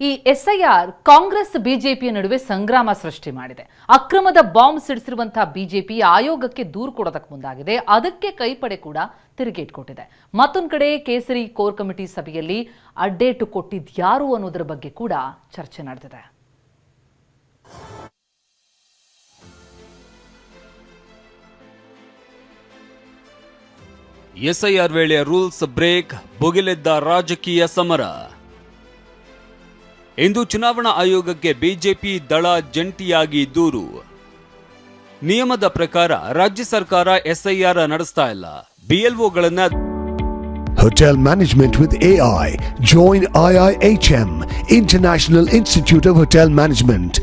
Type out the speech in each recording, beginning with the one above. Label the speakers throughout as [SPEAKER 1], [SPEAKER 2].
[SPEAKER 1] ಈ ಎಸ್ಐಆರ್ ಕಾಂಗ್ರೆಸ್ ಬಿಜೆಪಿಯ ನಡುವೆ ಸಂಗ್ರಾಮ ಸೃಷ್ಟಿ ಮಾಡಿದೆ. ಅಕ್ರಮದ ಬಾಂಬ್ ಸಿಡಿಸಿರುವಂತಹ ಬಿಜೆಪಿ ಆಯೋಗಕ್ಕೆ ದೂರು ಕೊಡೋದಕ್ಕೆ ಮುಂದಾಗಿದೆ. ಅದಕ್ಕೆ ಕೈಪಡೆ ಕೂಡ ತಿರುಗೇಟು ಕೊಟ್ಟಿದೆ. ಮತ್ತೊಂದು ಕಡೆ ಕೇಸರಿ ಕೋರ್ ಕಮಿಟಿ ಸಭೆಯಲ್ಲಿ ಅಡ್ಡೇಟು ಕೊಟ್ಟಿದ್ಯಾರು ಅನ್ನೋದರ ಬಗ್ಗೆ ಕೂಡ ಚರ್ಚೆ ನಡೆದಿದೆ.
[SPEAKER 2] ಎಸ್ಐಆರ್ ವೇಳೆ ರೂಲ್ಸ್ ಬ್ರೇಕ್, ಭುಗಿಲೆದ್ದ ರಾಜಕೀಯ ಸಮರ. ಇಂದು ಚುನಾವಣಾ ಆಯೋಗಕ್ಕೆ ಬಿಜೆಪಿ ದಳ ಜಂಟಿಯಾಗಿ ದೂರು. ನಿಯಮದ ಪ್ರಕಾರ ರಾಜ್ಯ ಸರ್ಕಾರ ಎಸ್ಐಆರ್ ನಡೆಸ್ತಾ ಇಲ್ಲ. ಬಿಎಲ್ಒಗಳನ್ನ
[SPEAKER 3] Hotel Management with AI. Join IIHM, International Institute of Hotel Management.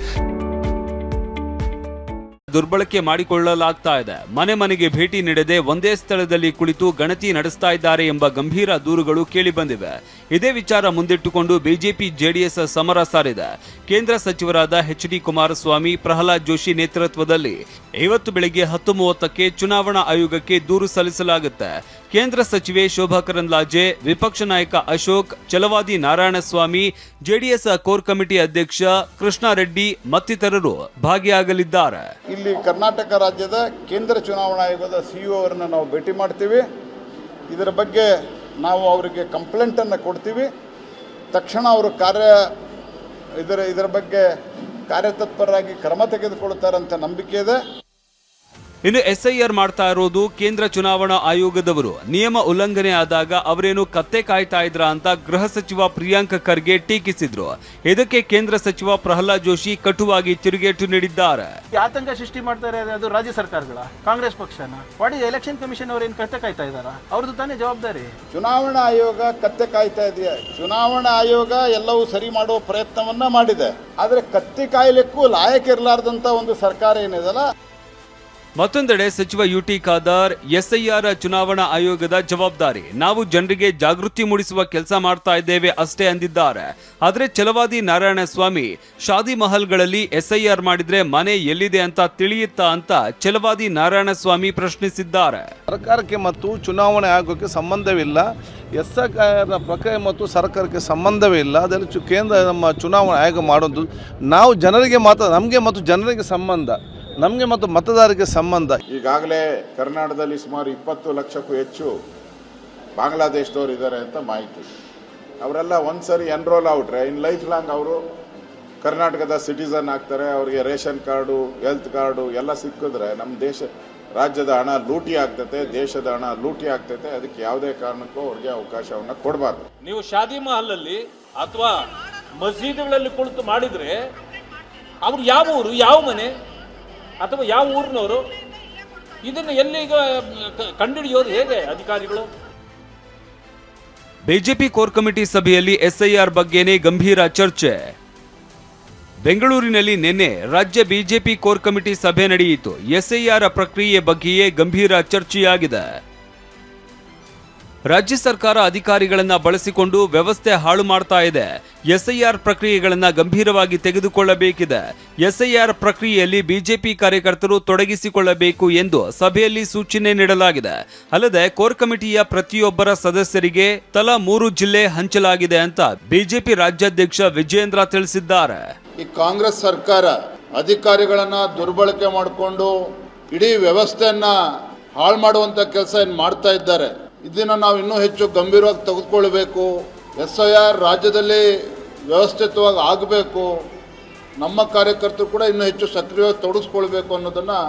[SPEAKER 2] ದುರ್ಬಳಕೆ ಮಾಡಿಕೊಳ್ಳಲಾಗ್ತಾ ಇದೆ. ಮನೆ ಮನೆಗೆ ಭೇಟಿ ನೀಡದೆ ಒಂದೇ ಸ್ಥಳದಲ್ಲಿ ಕುಳಿತು ಗಣತಿ ನಡೆಸ್ತಾ ಇದ್ದಾರೆ ಎಂಬ ಗಂಭೀರ ದೂರುಗಳು ಕೇಳಿ ಬಂದಿವೆ. ಇದೇ ವಿಚಾರ ಮುಂದಿಟ್ಟುಕೊಂಡು ಬಿಜೆಪಿ ಜೆಡಿಎಸ್ ಸಮರ ಸಾರಿದೆ. ಕೇಂದ್ರ ಸಚಿವರಾದ ಎಚ್.ಡಿ. ಕುಮಾರಸ್ವಾಮಿ, ಪ್ರಹ್ಲಾದ್ ಜೋಶಿ ನೇತೃತ್ವದಲ್ಲಿ ಇವತ್ತು ಬೆಳಗ್ಗೆ 10:30ಕ್ಕೆ ಚುನಾವಣಾ ಆಯೋಗಕ್ಕೆ ದೂರು ಸಲ್ಲಿಸಲಾಗುತ್ತೆ. ಕೇಂದ್ರ ಸಚಿವೆ ಶೋಭಾ ಕರಂದ್ಲಾಜೆ, ವಿಪಕ್ಷ ನಾಯಕ ಅಶೋಕ್, ಛಲವಾದಿ ನಾರಾಯಣಸ್ವಾಮಿ, ಜೆಡಿಎಸ್ ಕೋರ್ ಕಮಿಟಿ ಅಧ್ಯಕ್ಷ ಕೃಷ್ಣ ರೆಡ್ಡಿ ಮತ್ತಿತರರು ಭಾಗಿಯಾಗಲಿದ್ದಾರೆ.
[SPEAKER 4] ಇಲ್ಲಿ ಕರ್ನಾಟಕ ರಾಜ್ಯದ ಕೇಂದ್ರ ಚುನಾವಣಾ ಆಯೋಗದ ಸಿಇಒ ಅವರನ್ನು ನಾವು ಭೇಟಿ ಮಾಡ್ತೀವಿ. ಇದರ ಬಗ್ಗೆ ನಾವು ಅವರಿಗೆ ಕಂಪ್ಲೇಂಟನ್ನು ಕೊಡ್ತೀವಿ. ತಕ್ಷಣ ಅವರು ಇದರ ಬಗ್ಗೆ ಕಾರ್ಯತತ್ಪರರಾಗಿ ಕ್ರಮ ತೆಗೆದುಕೊಳ್ಳುತ್ತಾರಂತ ನಂಬಿಕೆ ಇದೆ.
[SPEAKER 2] ಇನ್ನು ಎಸ್ಐಆರ್ ಮಾಡ್ತಾ ಇರೋದು ಕೇಂದ್ರ ಚುನಾವಣಾ ಆಯೋಗದವರು. ನಿಯಮ ಉಲ್ಲಂಘನೆ ಆದಾಗ ಅವರೇನು ಕತ್ತೆ ಕಾಯ್ತಾ ಇದ್ರ ಅಂತ ಗೃಹ ಸಚಿವ ಪ್ರಿಯಾಂಕ್ ಖರ್ಗೆ ಟೀಕಿಸಿದ್ರು. ಇದಕ್ಕೆ ಕೇಂದ್ರ ಸಚಿವ ಪ್ರಹ್ಲಾದ್ ಜೋಶಿ ಕಟುವಾಗಿ ತಿರುಗೇಟು ನೀಡಿದ್ದಾರೆ.
[SPEAKER 5] ಆತಂಕ ಸೃಷ್ಟಿ ಮಾಡ್ತಾರೆ ಅದು ರಾಜ್ಯ ಸರ್ಕಾರಗಳ, ಕಾಂಗ್ರೆಸ್ ಪಕ್ಷನ. ವಾಟ್ ಇಸ್ ಎಲೆಕ್ಷನ್ ಕಮಿಷನ್ ಅವರು ಏನು ಕತ್ತೆ ಕಾಯ್ತಾ ಇದಾರ? ಅವ್ರದ್ದು ತಾನೇ ಜವಾಬ್ದಾರಿ.
[SPEAKER 4] ಚುನಾವಣಾ ಆಯೋಗ ಕತ್ತೆ ಕಾಯ್ತಾ ಇದೆಯಾ? ಚುನಾವಣಾ ಆಯೋಗ ಎಲ್ಲವೂ ಸರಿ ಮಾಡುವ ಪ್ರಯತ್ನವನ್ನ ಮಾಡಿದೆ. ಆದರೆ ಕತ್ತಿ ಕಾಯ್ಲಿಕ್ಕೂ ಲಾಯಕಿರಲಾರ್ದಂತ ಒಂದು ಸರ್ಕಾರ ಏನಿದೆಲ್ಲ.
[SPEAKER 2] ಮತ್ತೊಂದೆಡೆ ಸಚಿವ ಯುಟಿ ಖಾದರ್, ಎಸ್ಐಆರ್ ಚುನಾವಣಾ ಆಯೋಗದ ಜವಾಬ್ದಾರಿ, ನಾವು ಜನರಿಗೆ ಜಾಗೃತಿ ಮೂಡಿಸುವ ಕೆಲಸ ಮಾಡ್ತಾ ಇದ್ದೇವೆ ಅಷ್ಟೇ ಅಂದಿದ್ದಾರೆ. ಆದರೆ ಛಲವಾದಿ ನಾರಾಯಣಸ್ವಾಮಿ, ಶಾದಿ ಮಹಲ್ಗಳಲ್ಲಿ ಎಸ್ಐಆರ್ ಮಾಡಿದ್ರೆ ಮನೆ ಎಲ್ಲಿದೆ ಅಂತ ತಿಳಿಯುತ್ತಾ ಅಂತ ಛಲವಾದಿ ನಾರಾಯಣಸ್ವಾಮಿ ಪ್ರಶ್ನಿಸಿದ್ದಾರೆ.
[SPEAKER 6] ಸರ್ಕಾರಕ್ಕೆ ಮತ್ತು ಚುನಾವಣಾ ಆಯೋಗಕ್ಕೆ ಸಂಬಂಧವಿಲ್ಲ. ಎಸ್ಐಆರ್ ಪ್ರಕ್ರಿಯೆ ಮತ್ತು ಸರ್ಕಾರಕ್ಕೆ ಸಂಬಂಧವೇ ಇಲ್ಲ. ಅದರಲ್ಲಿ ಕೇಂದ್ರ ನಮ್ಮ ಚುನಾವಣಾ ಆಯೋಗ ಮಾಡೋದು ನಾವು ಜನರಿಗೆ ಮಾತ್ರ, ನಮಗೆ ಮತ್ತು ಜನರಿಗೆ ಸಂಬಂಧ, ನಮಗೆ ಮತ್ತು ಮತದಾರರಿಗೆ ಸಂಬಂಧ.
[SPEAKER 4] ಈಗಾಗಲೇ ಕರ್ನಾಟಕದಲ್ಲಿ ಸುಮಾರು 20 ಲಕ್ಷಕ್ಕೂ ಹೆಚ್ಚು ಬಾಂಗ್ಲಾದೇಶದವರು ಇದ್ದಾರೆ ಅಂತ ಮಾಹಿತಿ. ಅವರೆಲ್ಲ ಒಂದ್ಸರಿ ಎನ್ರೋಲ್ ಔಟ್ರೆ ಇನ್ ಲೈಫ್ ಲಾಂಗ್ ಅವರು ಕರ್ನಾಟಕದ ಸಿಟಿಸನ್ ಆಗ್ತಾರೆ. ಅವರಿಗೆ ರೇಷನ್ ಕಾರ್ಡು, ಹೆಲ್ತ್ ಕಾರ್ಡು ಎಲ್ಲ ಸಿಕ್ಕಿದ್ರೆ ನಮ್ಮ ರಾಜ್ಯದ ಹಣ ಲೂಟಿ ಆಗ್ತೈತೆ, ದೇಶದ ಹಣ ಲೂಟಿ ಆಗ್ತೈತೆ. ಅದಕ್ಕೆ ಯಾವುದೇ ಕಾರಣಕ್ಕೂ ಅವ್ರಿಗೆ ಅವಕಾಶವನ್ನು ಕೊಡಬಾರ್ದು.
[SPEAKER 7] ನೀವು ಶಾದಿ ಮಹಲಲ್ಲಿ ಅಥವಾ ಮಸೀದಿಗಳಲ್ಲಿ ಕುಳಿತು ಮಾಡಿದ್ರೆ ಅವ್ರು ಯಾವ ಊರು, ಯಾವ ಮನೆ ಅಥವಾ ಯಾವ ಊರಿನವರು, ಇದನ್ನು ಎಲ್ಲಿಗ ಕಂಡುಹಿಡಿಯೋದು ಹೇಗೆ ಅಧಿಕಾರಿಗಳು?
[SPEAKER 2] ಬಿಜೆಪಿ ಕೋರ್ ಕಮಿಟಿ ಸಭೆಯಲ್ಲಿ ಎಸ್ಐಆರ್ ಬಗ್ಗೆನೇ ಗಂಭೀರ ಚರ್ಚೆ. ಬೆಂಗಳೂರಿನಲ್ಲಿ ನಿನ್ನೆ ರಾಜ್ಯ ಬಿಜೆಪಿ ಕೋರ್ ಕಮಿಟಿ ಸಭೆ ನಡೆಯಿತು. ಎಸ್ಐಆರ್ ಪ್ರಕ್ರಿಯೆ ಬಗ್ಗೆಯೇ ಗಂಭೀರ ಚರ್ಚೆಯಾಗಿದೆ. ರಾಜ್ಯ ಸರ್ಕಾರ ಅಧಿಕಾರಿಗಳನ್ನ ಬಳಸಿಕೊಂಡು ವ್ಯವಸ್ಥೆ ಹಾಳು ಮಾಡ್ತಾ ಇದೆ. ಎಸ್ಐಆರ್ ಪ್ರಕ್ರಿಯೆಗಳನ್ನ ಗಂಭೀರವಾಗಿ ತೆಗೆದುಕೊಳ್ಳಬೇಕಿದೆ. ಎಸ್ಐಆರ್ ಪ್ರಕ್ರಿಯೆಯಲ್ಲಿ ಬಿಜೆಪಿ ಕಾರ್ಯಕರ್ತರು ತೊಡಗಿಸಿಕೊಳ್ಳಬೇಕು ಎಂದು ಸಭೆಯಲ್ಲಿ ಸೂಚನೆ ನೀಡಲಾಗಿದೆ. ಅಲ್ಲದೆ ಕೋರ್ ಕಮಿಟಿಯ ಪ್ರತಿಯೊಬ್ಬರ ಸದಸ್ಯರಿಗೆ ತಲಾ 3 ಜಿಲ್ಲೆ ಹಂಚಲಾಗಿದೆ ಅಂತ ಬಿಜೆಪಿ ರಾಜ್ಯಾಧ್ಯಕ್ಷ ವಿಜಯೇಂದ್ರ ತಿಳಿಸಿದ್ದಾರೆ.
[SPEAKER 4] ಈ ಕಾಂಗ್ರೆಸ್ ಸರ್ಕಾರ ಅಧಿಕಾರಿಗಳನ್ನ ದುರ್ಬಳಕೆ ಮಾಡಿಕೊಂಡು ಇಡೀ ವ್ಯವಸ್ಥೆಯನ್ನ ಹಾಳು ಮಾಡುವಂತ ಕೆಲಸ ಏನು ಮಾಡ್ತಾ ಇದ್ದಾರೆ. ಇದನ್ನು ನಾವು ಇನ್ನೂ ಹೆಚ್ಚು ಗಂಭೀರವಾಗಿ ತೆಗೆದುಕೊಳ್ಬೇಕು. ಎಸ್ಐಆರ್ ರಾಜ್ಯದಲ್ಲಿ ವ್ಯವಸ್ಥಿತವಾಗಿ ಆಗಬೇಕು. ನಮ್ಮ ಕಾರ್ಯಕರ್ತರು ಕೂಡ ಇನ್ನೂ ಹೆಚ್ಚು ಸಕ್ರಿಯವಾಗಿ ತೊಡಗಿಸ್ಕೊಳ್ಬೇಕು ಅನ್ನೋದನ್ನು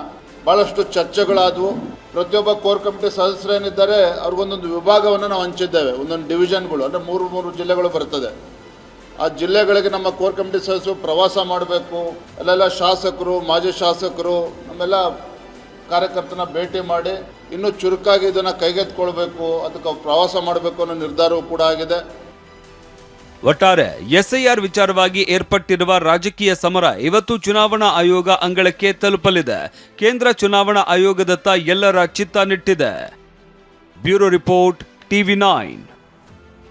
[SPEAKER 4] ಭಾಳಷ್ಟು ಚರ್ಚೆಗಳಾದವು. ಪ್ರತಿಯೊಬ್ಬ ಕೋರ್ ಕಮಿಟಿ ಸದಸ್ಯರೇನಿದ್ದಾರೆ ಅವ್ರಿಗೊಂದೊಂದು ವಿಭಾಗವನ್ನು ನಾವು ಹಂಚಿದ್ದೇವೆ. ಒಂದೊಂದು ಡಿವಿಷನ್ಗಳು, ಅಂದರೆ 3 ಜಿಲ್ಲೆಗಳು ಬರ್ತದೆ. ಆ ಜಿಲ್ಲೆಗಳಿಗೆ ನಮ್ಮ ಕೋರ್ ಕಮಿಟಿ ಸದಸ್ಯರು ಪ್ರವಾಸ ಮಾಡಬೇಕು. ಅಲ್ಲೆಲ್ಲ ಶಾಸಕರು, ಮಾಜಿ ಶಾಸಕರು, ನಮ್ಮೆಲ್ಲ ಕಾರ್ಯಕರ್ತನ ಭೇಟಿ ಮಾಡಿ ಇನ್ನೂ ಚುರುಕಾಗಿ ಇದನ್ನು ಕೈಗೆತ್ತಿಕೊಳ್ಬೇಕು, ಅದಕ್ಕೆ ಪ್ರವಾಸ ಮಾಡಬೇಕು ಅನ್ನೋ ನಿರ್ಧಾರವೂ ಕೂಡ ಆಗಿದೆ.
[SPEAKER 2] ಒಟ್ಟಾರೆ ಎಸ್ಐಆರ್ ವಿಚಾರವಾಗಿ ಏರ್ಪಟ್ಟಿರುವ ರಾಜಕೀಯ ಸಮರ ಇವತ್ತು ಚುನಾವಣಾ ಆಯೋಗ ಅಂಗಳಕ್ಕೆ ತಲುಪಲಿದೆ. ಕೇಂದ್ರ ಚುನಾವಣಾ ಆಯೋಗದತ್ತ ಎಲ್ಲರ ಚಿತ್ತ ನೆಟ್ಟಿದೆ. Bureau report, TV9.